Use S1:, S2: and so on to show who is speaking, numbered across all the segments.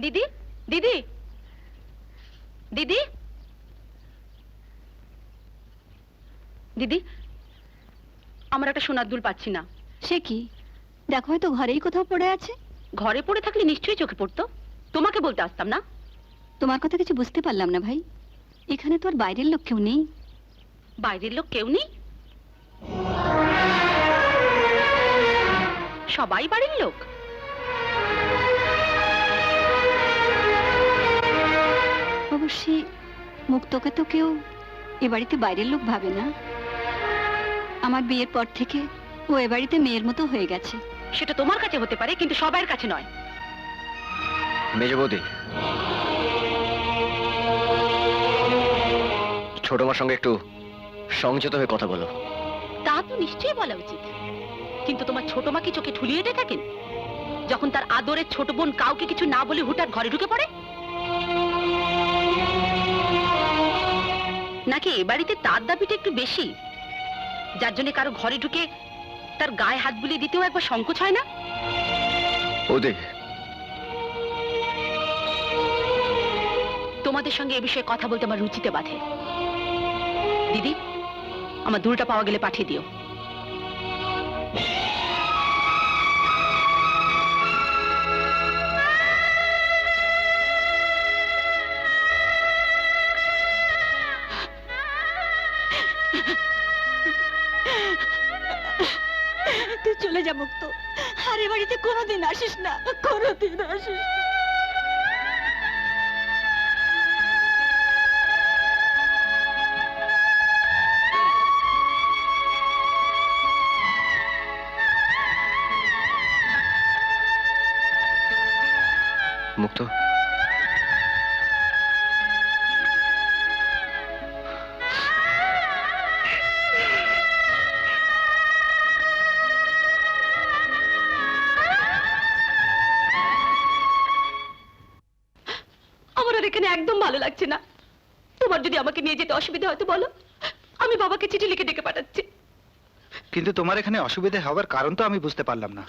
S1: দিদি, দিদি, দিদি, দিদি, আমার একটা সোনার দুল পাচ্ছি না।
S2: সে কি? দেখো, হয়তো ঘরেই কোথাও পড়ে আছে।
S1: ঘরে পড়ে থাকলে নিশ্চয়ই চোখে পড়তো, তোমাকে বলতে আসতাম না।
S2: তোমার কথা কিছু বুঝতে পারলাম না ভাই। এখানে তো আর বাইরের লোক কেউ নেই।
S1: বাইরের লোক কেউ নেই? সবাই বাড়ির লোক?
S2: অবশ্যই মুক্তকে তো কেউ এ বাড়িতে বাইরের লোক ভাবে না। আমার বিয়ের পর থেকে ও এ বাড়িতে মেয়ের মতো হয়ে গেছে।
S1: সেটা তোমার কাছে হতে পারে, কিন্তু সবার কাছে নয়।
S3: মেজ বৌদি, ছোট মার সঙ্গে একটু সংযত হয়ে কথা বলো।
S1: তা তো নিশ্চয়ই বলা উচিত, কিন্তু তোমার ছোট মা কি চোখে ঠুলিয়ে এঁটে থাকেন যখন তার আদরের ছোট বোন কাউকে কিছু না বলে হুটার ঘরে ঢুকে পড়ে? নাকি এ বাড়িতে তার দাবিটা একটু বেশি, যার জন্য কারো ঘরে ঢুকে তার গায়ে হাত বুলিয়ে দিতেও একবার সংকোচ হয় না?
S3: বৌদি,
S1: তোমাদের সঙ্গে এ বিষয়ে কথা বলতে আমার রুচিতে বাধে। দিদি, আমার দুলটা পাওয়া গেলে পাঠিয়ে দিও।
S2: তুই চলে যা মুক্ত, আর এ বাড়িতে কোনোদিন আসিস না, কোনোদিন আসিস না।
S3: মুক্ত,
S1: আমার আর এখানে একদম ভালো লাগছে না। তোমার যদি আমাকে নিয়ে যেতে অসুবিধা হয় তো বলো, আমি বাবাকে চিঠি লিখে ডেকে পাঠাচ্ছি।
S4: কিন্তু তোমার এখানে অসুবিধা হওয়ার কারণ তো আমি বুঝতে পারলাম না।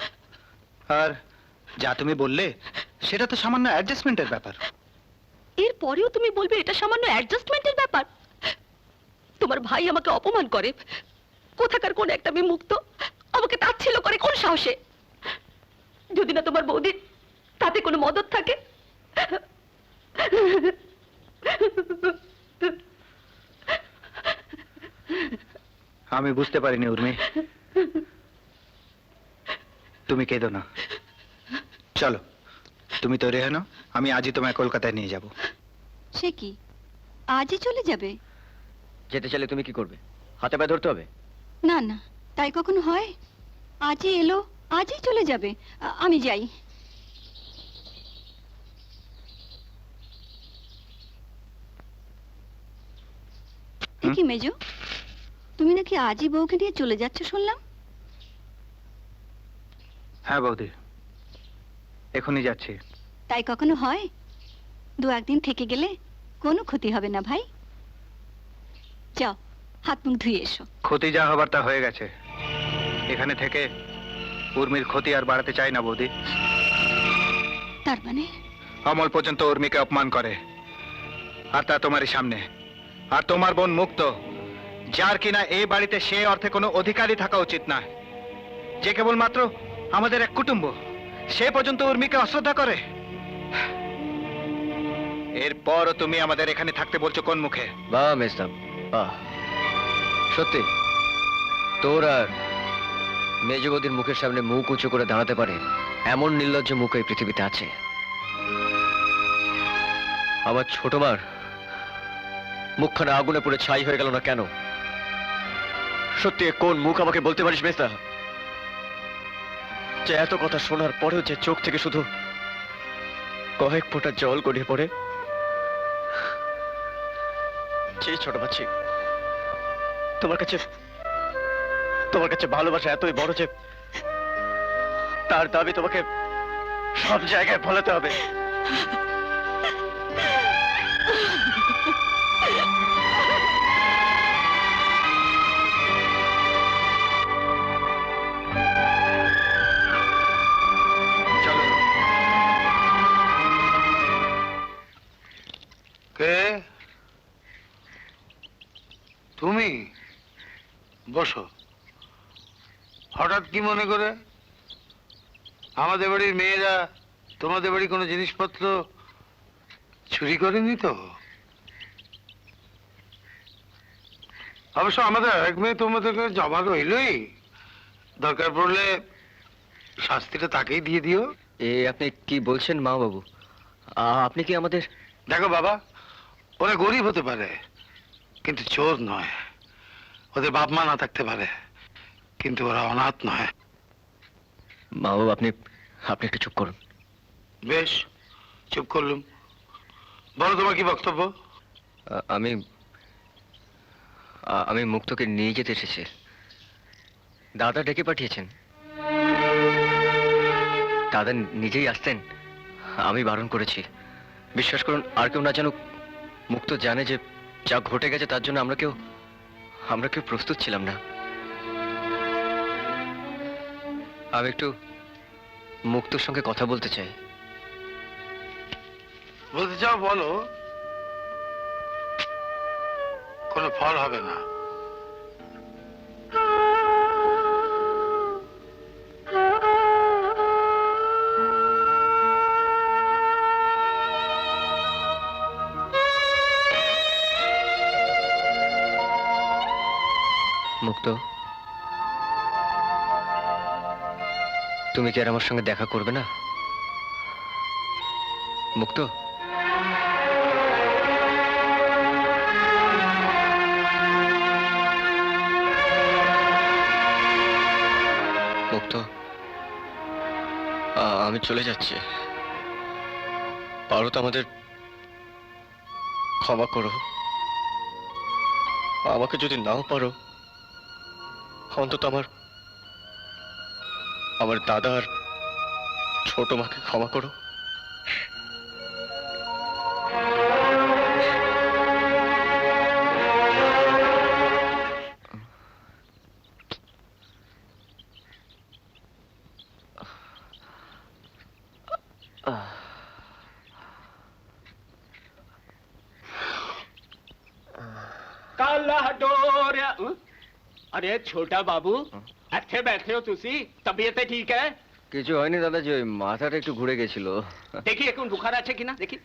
S4: আর যা তুমি বললে সেটা তো সামান্য অ্যাডজাস্টমেন্টের ব্যাপার।
S1: এর পরেও তুমি বলবে এটা সামান্য অ্যাডজাস্টমেন্টের ব্যাপার? তোমার ভাই আমাকে অপমান করে, কোথাকার কোন একটা মেয়ে মুক্ত আমাকে তাচ্ছিল্য করে কোন সাহসে? যদি না তোমার বৌদির তাতে কোনো মদত থাকে।
S4: আমি বুঝতে পারিনি উর্মি, তুমি কেঁদো না। চলো, তুমি তো রেহান, আমি আজই তোমায় কলকাতায় নিয়ে যাব।
S2: সে কি, আজই চলে যাবে?
S3: যেতে চাইলে তুমি কি করবে? হাতে পায়ে ধরতে হবে?
S2: না না, তাই কখনো হয়? আজই এলো, আজই চলে যাবে। আমি যাই। কি মেজো, তুমি নাকি আজই বউকে নিয়ে চলে যাচ্ছ শুনলাম?
S4: হ্যাঁ বৌদি, এখনই যাচ্ছি।
S2: তাই কখনো হয়? দু একদিন থেকে গেলে কোনো ক্ষতি হবে না ভাই। যাও, হাত মুখ ধুয়ে এসো।
S4: ক্ষতি যা হবার তা হয়ে গেছে। এখানে থেকে উর্মির ক্ষতি আর বাড়াতে চাই না বৌদি।
S2: তার মানে?
S4: অমল পর্যন্ত উর্মিকে অপমান করে, আর তা তোমারই সামনে। আর তোমার বোন মুক্ত, যার কিনা এই বাড়িতে সে অর্থে কোনো অধিকারই থাকা উচিত না, যে কেবলমাত্র আমাদের এক কুটুম্ব, সে পর্যন্ত উর্মিকে অশ্রদ্ধা করে। এরপরও তুমি আমাদের এখানে থাকতে বলছো কোন মুখে?
S3: বাহ মেজদাম, বাহ। সত্যি তোর আর মেজ বৌদির মুখের সামনে মুখ উঁচু করে দাঁড়াতে পারে এমন নির্লজ্জ মুখ এই পৃথিবীতে আছে? আমার ছোট মার মুখখানা আগুনে পুড়ে ছাই হয়ে গেল না কেন? সত্যি কোন মুখ আমাকে বলতে পারিস মেজদা, যে এত কথা শোনার পরেও যে চোখ থেকে শুধু কয়েক ফোঁটা জল গড়িয়ে পড়ে? যে ছোট বাচ্চি, তোমার কাছে ভালোবাসা এতই বড় যে তার দাবি তোমাকে সব জায়গায় ফলাতে হবে।
S4: চলো।
S5: বসো। হঠাৎ কি মনে করে? আমাদের বাড়ির মেয়েরা তোমাদের বাড়ি কোনো জিনিসপত্র চুরি করেনি তো? অবশ্য আমাদের এক মেয়ে তোমাদেরকে জমা রইলই, দরকার পড়লে শাস্তিটা তাকেই দিয়ে দিও।
S3: এ আপনি কি বলছেন মা বাবু? আপনি কি আমাদের...
S5: দেখো বাবা, ওরা গরিব হতে পারে কিন্তু চোর নয়। ওদের বাপ মা না থাকতে পারে কিন্তু ওরা অনাথ নয়।
S3: মা বাবু আপনি আপনি একটু চুপ করুন।
S5: বেশ, চুপ করলুম। বলো তোমার কি বক্তব্য?
S3: আমি আমি মুক্তকে নিয়ে যেতে এসেছি। দাদা ডেকে পাঠিয়েছেন। দাদা নিজেই আসতেন, আমি বারণ করেছি। বিশ্বাস করুন, আর কেউ না জানুক, মুক্ত জানে যে যা ঘটে গেছে তার জন্য আমরা কেউ প্রস্তুত ছিলাম না। আমি একটু মুক্তর সঙ্গে কথা বলতে চাই।
S5: বলতে চাও বলো, কোনো ফল হবে না।
S3: মুক্ত, তুমি কি আর আমার সঙ্গে দেখা করবে না? মুক্ত, মুক্ত, আমি চলে যাচ্ছি। পারো তো আমাদের ক্ষমা করো। আমাকে যদি নাও পারো, অন্তত আমার দাদা আর ছোট মাকে ক্ষমা করো।
S6: काला डोरिया अरे छोटा बाबू अच्छे बैठे हो तुसी तबीयत ठीक है
S3: কিছু হয়নি দাদাজি, ওই মাথাটা একটু ঘুরে গেছিল।
S6: देखिए कौन बुखार আছে কিনা দেখি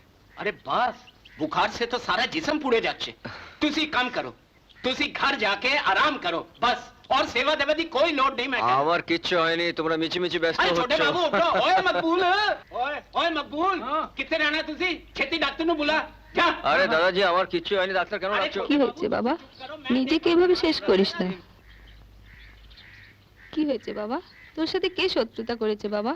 S6: अरे बस बुखार से तो सारा जिस्म पुड़े যাচ্ছে तुसी काम करो तुसी घर जाके आराम करो बस और सेवा देवा दी कोई लोड नहीं मैं
S3: আমার কিচ্ছু হয়নি, তোমরা মিছিমিছি ব্যস্ত
S6: अरे छोटे
S3: হচ্ছ।
S6: बाबू उठो ओए मकबूल ओए मकबूल कितने रहना तुसी छेती डॉक्टर नु बुला जा
S3: আরে দাদাজি, আমার কিচ্ছু হয়নি, ডাক্তার কেন
S6: আরে
S3: ডাকছো?
S2: কি হয়েছে বাবা? নিজেকে এভাবে শেষ করিস না। কি হয়েছে বাবা? তোর সাথে কে শত্রুতা করেছে বাবা?